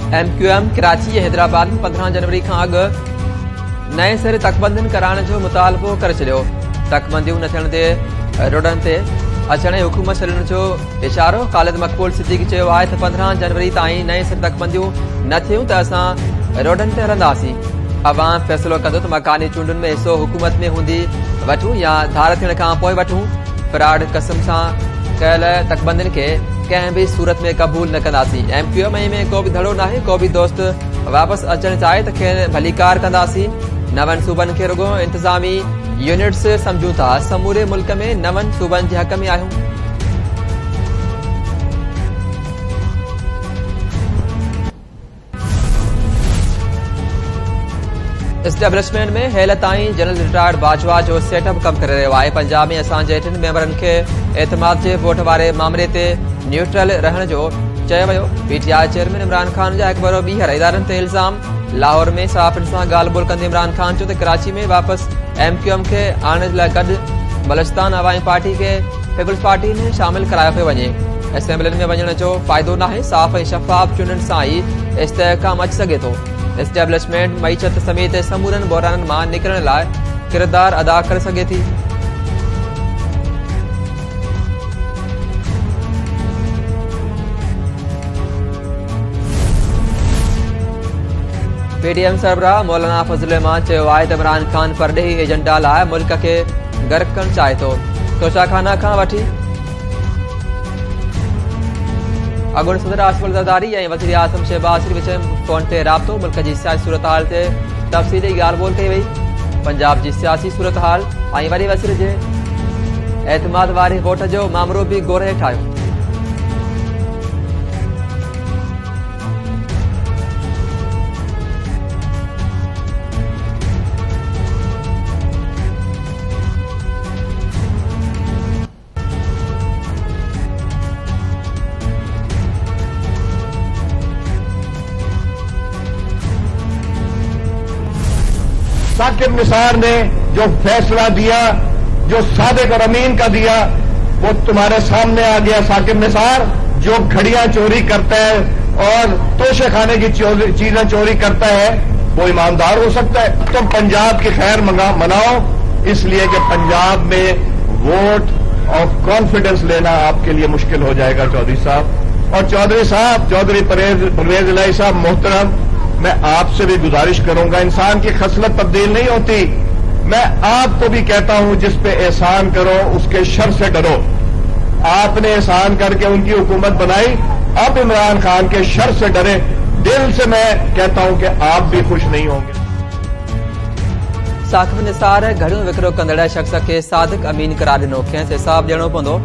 MQM Karachi ऐं हैदराबाद में 15 जनवरी खां अॻु नए सिरे तकबंदियुनि कराइण जो मुतालबो करे छॾियो। तकबंदियूं न थियण ते रोडनि ते अचण ऐं हुकूमत छॾण जो इशारो। ख़ालिद मक़बूल सिद्दीकी चयो आहे त 15 जनवरी ताईं नए सिरे तकबंदियूं न थियूं त असां रोडनि ते हलंदासीं। अवाम फ़ैसिलो कंदो त मकानी चूंडुनि में हिसो हुकूमत में हूंदी वठूं या धार थियण खां पोइ वठूं। फ्रॉड क़िस्म सां कयल तकबंदियुनि खे कंहिं बि सूरत में क़बूल न कंदासीं। MQM में को बि धड़ो नाहे। को बि दोस्त वापसि अचणु चाहे त खेनि भलीकार कंदासीं। नवनि सूबनि खे रुगो इंतज़ामी यूनिट्स समझूं था। समूरे मुल्क में नवनि सूबनि जे हक़ में आहियूं। एस्टेब्लिशमेंट में हेल ताईं जनरल रिटायर्ड बाजवा जो सेटअप कम करे रहियो आहे। पंजाब में असांजे 8 मेंबरनि खे एतमाद जे वोट वारे मामले ते न्यूट्रल रहण जो चयो वियो। PTI चेयरमैन इमरान खान जा अकबर ॿीहर इदारनि ते इल्ज़ाम। लाहौर में सहाफ़ियुनि सां ॻाल्हि ॿोल कंदे इमरान खान चयो त कराची में वापसि MQM खे आणण लाइ गॾु बलूचिस्तान अवामी पार्टी खे पीपल्स पार्टी में शामिल करायो पियो वञे। असेंबलियुनि में वञण जो फ़ाइदो नाहे। साफ़ ऐं शफ़ाफ़ चूंडनि सां ई इस्तेहकाम अची सघे थो। एस्टेब्लिशमेंट मईशत समेत समूरनि बहराननि मां निकिरण लाइ किरदार अदा करे सघे थी। PDM सरबराह मौलाना फज़ल रहमान चयो आहे त इमरान खान परॾेही एजेंडा लाइ मुल्क खे गर्क करणु चाहे थो। तोशाखाना खां वठी अॻूणे सदर आसिफ ज़रदारी ऐं वज़ीर आज़म शहबाज शरीफ़ विच में फ़ोन ते राब्तो। मुल्क जी सियासी सूरतहाल ते तफ़सीली ॻाल्हि ॿोल कई वई। पंजाब जी सियासी सूरतहाल ऐं वरी वज़ीर जे एतमाद वारे वोट जो मामलो बि गौर हेठि आयो। साकिब निसार ने जो फैसला दिया, जो सादिक और अमीन का दिया, वो तुम्हारे सामने आ गया। साकिब निसार जो घड़ियां चोरी करता है और तोशे खाने की चीजें चोरी करता है, वो ईमानदार हो सकता है? तुम पंजाब की खैर मनाओ, इसलिए कि पंजाब में वोट ऑफ कॉन्फिडेंस लेना आपके लिए मुश्किल हो जाएगा चौधरी साहब। और चौधरी परवेज इलाही साहब मोहतरम, मैं आपसे भी गुजारिश करूंगा, इंसान की खसलत तब्दील नहीं होती। मैं आपको भी कहता हूं, जिस पे एहसान करो उसके शर से डरो। आपने एहसान करके उनकी हुकूमत बनाई, अब इमरान खान के शर से डरे। दिल से मैं कहता हूं कि आप भी खुश नहीं होंगे। साकिब निसार घड़ियों विकिरो कंदड़ शख्स खे सादिक अमीन करार ॾिनो। खेसि हिसाब ॾियणो पवंदो।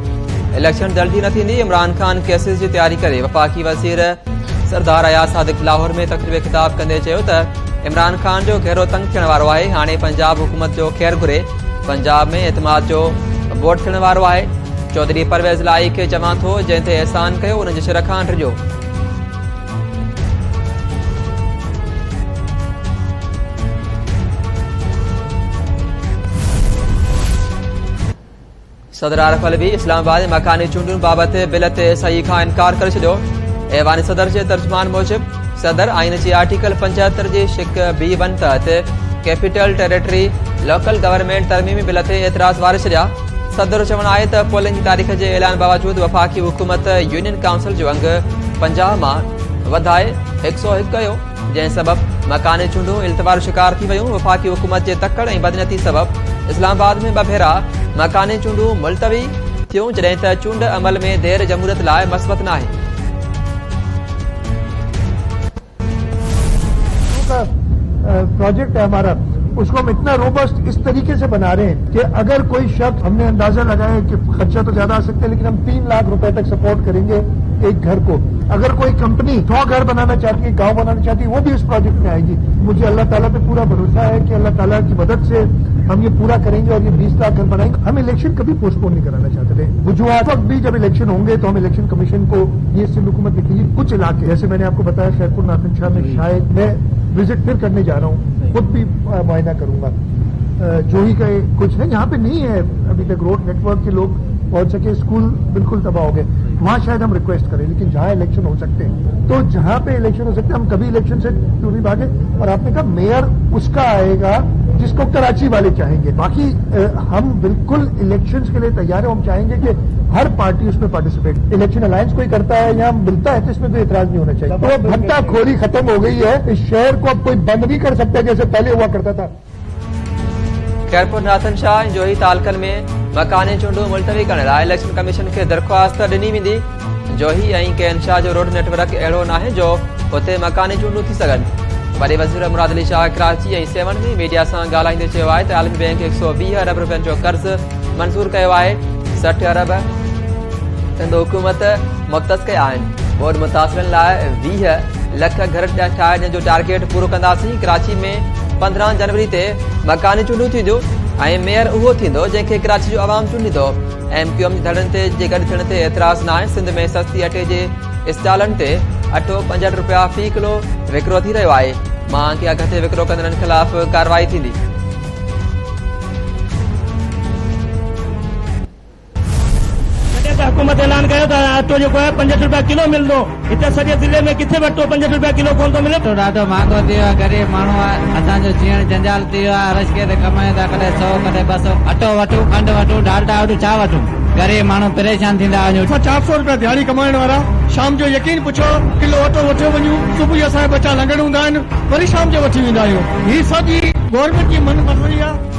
इलेक्शन जल्दी न थींदी। इमरान खान केसिस जी तयारी करे। वफ़ाक़ी वज़ीर सरदार अयाज सादिक लाहौर में तकरीब ख़िताब कंदे चयो त इमरान खान जो घेरो तंग थियण वारो आहे। हाणे पंजाब हुकूमत जो ख़ैर घुरे। पंजाब में एतमाद जो वोट थियण वारो आहे। चौधरी परवेज़ इलाही खे चवां थो, जंहिं ते एहसान कयो उन जे सिर खां डिॼो। सदर आरिफ अलवी इस्लामाबाद में मकानी चूंडुनि बाबति बिल ते सही खां इनकार करे छॾियो। ऐवान सदर जे तर्जुमान मूजिब सदर आइन जी आर्टिकल 75 जी शिक B1 तहत कैपिटल टेरिटरी लोकल गवर्नमेंट तरमीमी बिल ते एतिराज़ वारे छॾिया। सदर चवणु आहे त पोलिंग जी तारीख़ जे ऐलान बावजूद वफ़ाक़ी हुकूमत यूनियन काउंसिल जो अंग 50 मां वधाए 101 कयो, जंहिं सबबि मकानी चूंडूं इल्तिवार शिकार थी वयूं। वफ़ाक़ी हुकूमत जे तकड़ ऐं बदनीयती सबबि इस्लामाबाद में 2 भेरा मकानी चूंडूं मुलतवी थियूं, जॾहिं त चूंड अमल में देर जमहूरियत लाइ मस्बत नाहे। प्रोजेक्ट है हमारा, उसको हम इतना रोबस्ट इस तरीके से बना रहे हैं कि अगर कोई शख्स, हमने अंदाजा लगाया कि खर्चा तो ज्यादा आ सकता है, लेकिन हम 3 लाख रुपए तक सपोर्ट करेंगे एक घर को। अगर कोई कंपनी 100 घर बनाना चाहती है, गांव बनाना चाहती है, वो भी इस प्रोजेक्ट में आएगी। मुझे अल्लाह ताला पे पूरा भरोसा है कि अल्लाह ताला की मदद से हम ये पूरा करेंगे और ये 20 लाख घर बनाएंगे। हम इलेक्शन कभी पोस्टपोन नहीं कराना चाहते थे। वजूहात वक्त भी जब इलेक्शन होंगे तो हम इलेक्शन कमीशन को ये सिंध हुकूमत लिखेगी। कुछ इलाके, जैसे मैंने आपको बताया खैरपुर नाथन शाह में शायद मैं विजिट फिर करने जा रहा हूँ, खुद भी मुआयना करूंगा। जोही का कुछ है, यहाँ पे नहीं है अभी तक रोड नेटवर्क के लोग पहुंच सके। स्कूल बिल्कुल तबाह हो गए। वहां शायद हम रिक्वेस्ट करें, लेकिन जहां इलेक्शन हो सकते हैं, तो जहां पे इलेक्शन हो सकते हैं हम कभी इलेक्शन से क्यों नहीं भागे। और आपने कहा मेयर उसका आएगा जिसको कराची वाले चाहेंगे। बाकी हम बिल्कुल इलेक्शंस के लिए तैयार है। हम चाहेंगे कि हर पार्टी उसमें पार्टिसिपेट। इलेक्शन अलायंस कोई करता है या मिलता है तो इसमें कोई इतराज नहीं होना चाहिए। तो भट्टाखोरी खत्म हो गई है। इस शहर को अब कोई बंद नहीं कर सकता जैसे पहले हुआ करता था। खैरपुर नाथन शाह जोही तालकन में मकानी चूंडू मुलतवी करण लाइ इलेक्शन कमीशन के दरख्वास्त ॾिनी वेंदी। जोही ऐं कैन शाह जो रोड नेटवर्क अहिड़ो नाहे जो उते मकानी चूंडू थी सघनि। वॾे वज़ीर मुराद अली शाह कराची ऐं सेवन में मीडिया सां ॻाल्हाईंदे चयो आहे त आलमी बैंक 120 अरब रुपयनि जो कर्ज़ मंज़ूर कयो आहे। 60 अरब सिंध हुकूमत मुख़्तस कया आहिनि। बोर्ड मुतासिरनि लाइ 20 लख घर ठाहिण जो टारगेट पूरो कंदासीं। कराची में 15 जनवरी ते मकानी चूंडू थींदियूं ऐं मेयर उहो थींदो जंहिंखे कराची जो अवाम चूंडींदो। MQM जी धड़नि ते जे गॾु थियण ते एतिराज़ न आहे। सिंध में सस्ती अटे जे स्टॉलनि ते अटो 65 रुपया फी किलो विकिरो थी रहियो आहे। मां खे अघ ते विकिरो कंदड़नि ख़िलाफ़ कार्रवाई थींदी। हुकूमत ऐलान कयो त अटो जेको आहे 65 रुपया किलो मिलंदो। हिते सॼे ज़िले में किथे बि अटो 65 रुपया किलो कोन थो मिले। ॾाढो महांगो थी वियो आहे। गरीब माण्हू आहे, असांजो जीअण जंजाल थी वियो आहे। रशके ते कमायूं था, कॾहिं 100 कॾहिं 200। अटो वठूं, खंडु वठूं, डालडा वठूं, छा वठूं? गरीब माण्हू परेशान थींदा वञूं। 400 रुपया दिहाड़ी कमाइण वारा शाम जो यकीन पुछो किलो अटो वठी वञूं। सुबुह जो असांजा बच्चा लंगड़ हूंदा आहिनि, वरी शाम जो वठी वेंदा आहियूं। हीअ सॼी गवर्नमेंट जी मनमानी आहे।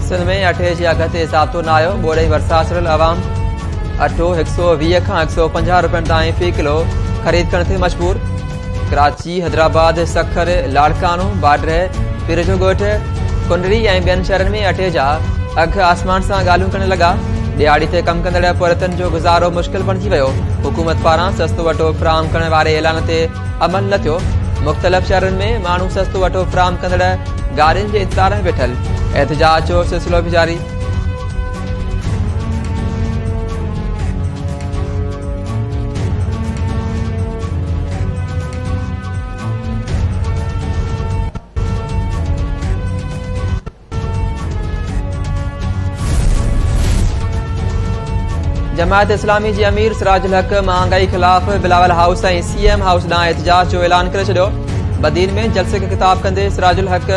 सिंध में अटे जे अघ ते साबितो न आयो। ॿोड़े वरसासरल अवाम अटो 120 खां 150 रुपयनि ताईं फी किलो ख़रीद करण ते मजबूर। कराची, हैदराबाद, सखर, लाड़कानो, बाडर, पीर जो ॻोठ, कुंडरी ऐं ॿियनि शहरनि में अटे जा अघ आसमान सां ॻाल्हियूं करण लॻा। ॾियारी ते कमु कंदड़ औरतुनि जो गुज़ारो मुश्किल बणिजी वियो। हुकूमत पारां सस्तो अटो फ़राहम करण वारे ऐलान ते अमल न थियो। मुख़्तलिफ़ शहरनि में माण्हू सस्तो अटो फ़राहम कंदड़ गाॾियुनि जे इंतज़ार में वेठल। एहतजाज जो सिलसिलो बि जारी। जमायत इस्लामी जी अमीर सिराजुल हक महांगाई ख़िलाफ़ बिलावल हाउस ऐं CM हाउस ॾांहुं एहतजाज जो ऐलान करे छॾियो। बदीन में जलसे खे ख़िताब कंदे सिराजुल हक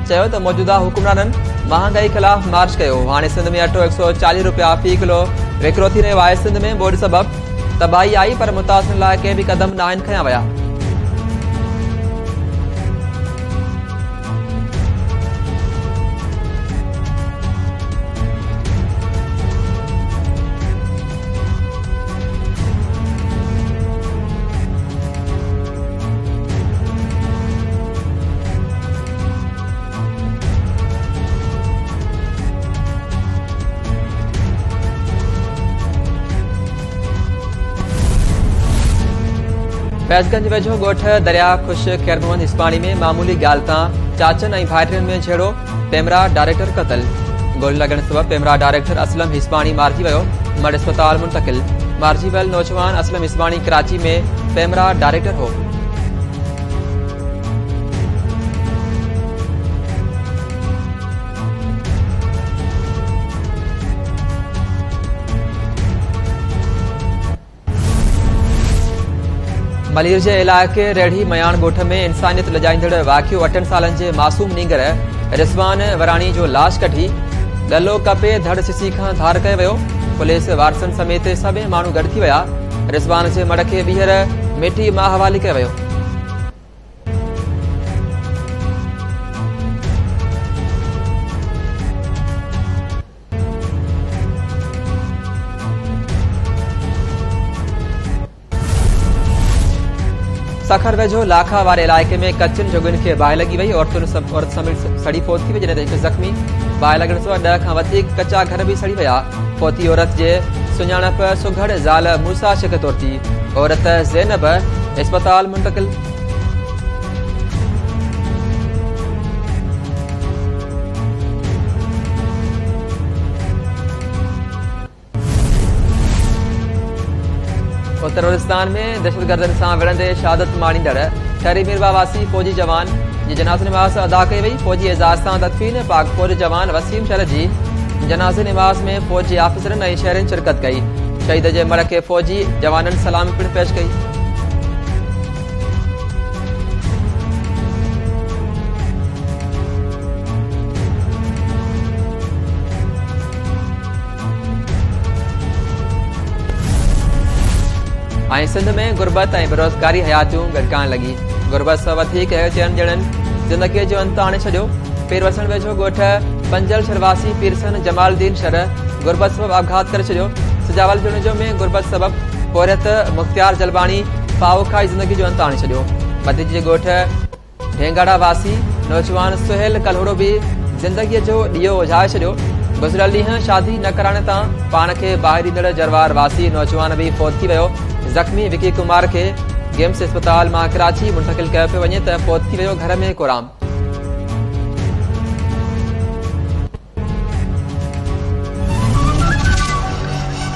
चयो त मौजूदा हुकुमराननि महांगाई ख़िलाफ़ मार्च कयो। हाणे सिंध में अटो 140 रुपया फी किलो विकिरो थी रहियो आहे। सिंध में बोर्ड सबबि तबाही आई पर मुतासिरनि लाइ कंहिं बि क़दम न आहिनि खयां विया। फैज़गंज वेझो ॻोठ दरिया खुश खैर मोहम्मद हिस्पाणी में मामूली ॻाल्हि तां चाचनि ऐं भाइटियुनि में छेड़ो। पेमरा डायरेक्टर क़तल। गोली लॻण सबबि पेमरा डायरेक्टर असलम हिस्पाणी मारिजी वियो। मड अस्पताल मुंतकिल। मारिजी वियल नौजवान असलम हिस्पाणी कराची में पेमरा डायरेक्टर हो। मलीर जे इलाइक़े रेढ़ी मयाण ॻोठ में इंसानियत लॼाईंदड़ वाक़ियो 8 सालनि जे मासूम नींगर रिज़वान वराणी जो लाश कढी गलो कपे धड़ सिसी खां धार कयो वियो। पुलिस वारसनि समेत सभई माण्हू गॾु थी विया। रिज़वान जे मड़ खे ॿीहर मिटी मां हवाले कयो वियो। सखर वेझो लाखा वारे इलाइक़े में कचनि जुगनि खे बाहि लॻी वई। औरत समेत सड़ी फौत थी वई, जॾहिं त हिकु ज़ख़्मी। बाहि लॻण सां 10 खां वधीक कचा घर बि सड़ी विया। फौती औरत जे सुञाणप सुघड़ ज़ाल मूसा शिक तौर थी। औरत ज़ैनब अस्पताल मुंतकिल। उत्तर बलोचिस्तान में दहशतगर्दनि सां विढ़ंदे शहादत माणींदड़ ठहरी मीरवावासी फौजी जवान जी जनाज़े नमाज़ अदा कई वई। फौजी एजाज़ सां तदफीन पाक फौज जवान वसीम शहर जी जनाज़े नमाज़ में फौजी ऑफिसरनि ऐं शहरनि शिरकत कई। शहीद जे मर खे फ़ौजी जवाननि सलामी पिणु पेश कई। ऐं सिंध में गुरबत ऐं बेरोज़गारी हयातियूं गॾकाइण लॻी। गुरबत सां वधीक चइनि ॼणनि ज़िंदगीअ जो अंत आणे छॾियो। पीर वसण वेझो ॻोठ पंजल शरवासी पीरसन जमालुद्दीन शर गुरबत सबबि आपघात करे छॾियो। सजावल जुणिजो में गुरबत सबबि पोरियत मुख़्तियार जलबाणी पाव खाई ज़िंदगी जो अंत आणे छॾियो। भतीजे जे ॻोठ ढेंगाड़ा वासी नौजवान सुहेल कल्होड़ो बि ज़िंदगीअ जो ॾीओ उझाए छॾियो। गुज़िरियल ॾींहुं शादी न कराइण तां पाण खे ॿाहिरि ईंदड़ जरवार वासी नौजवान बि फौत थी वियो। ज़ख़्मी विकी कुमार खे गेम्स अस्पताल मां कराची मुंतक़िल कयो पियो वञे त फौत थी वियो। घर में कोराम।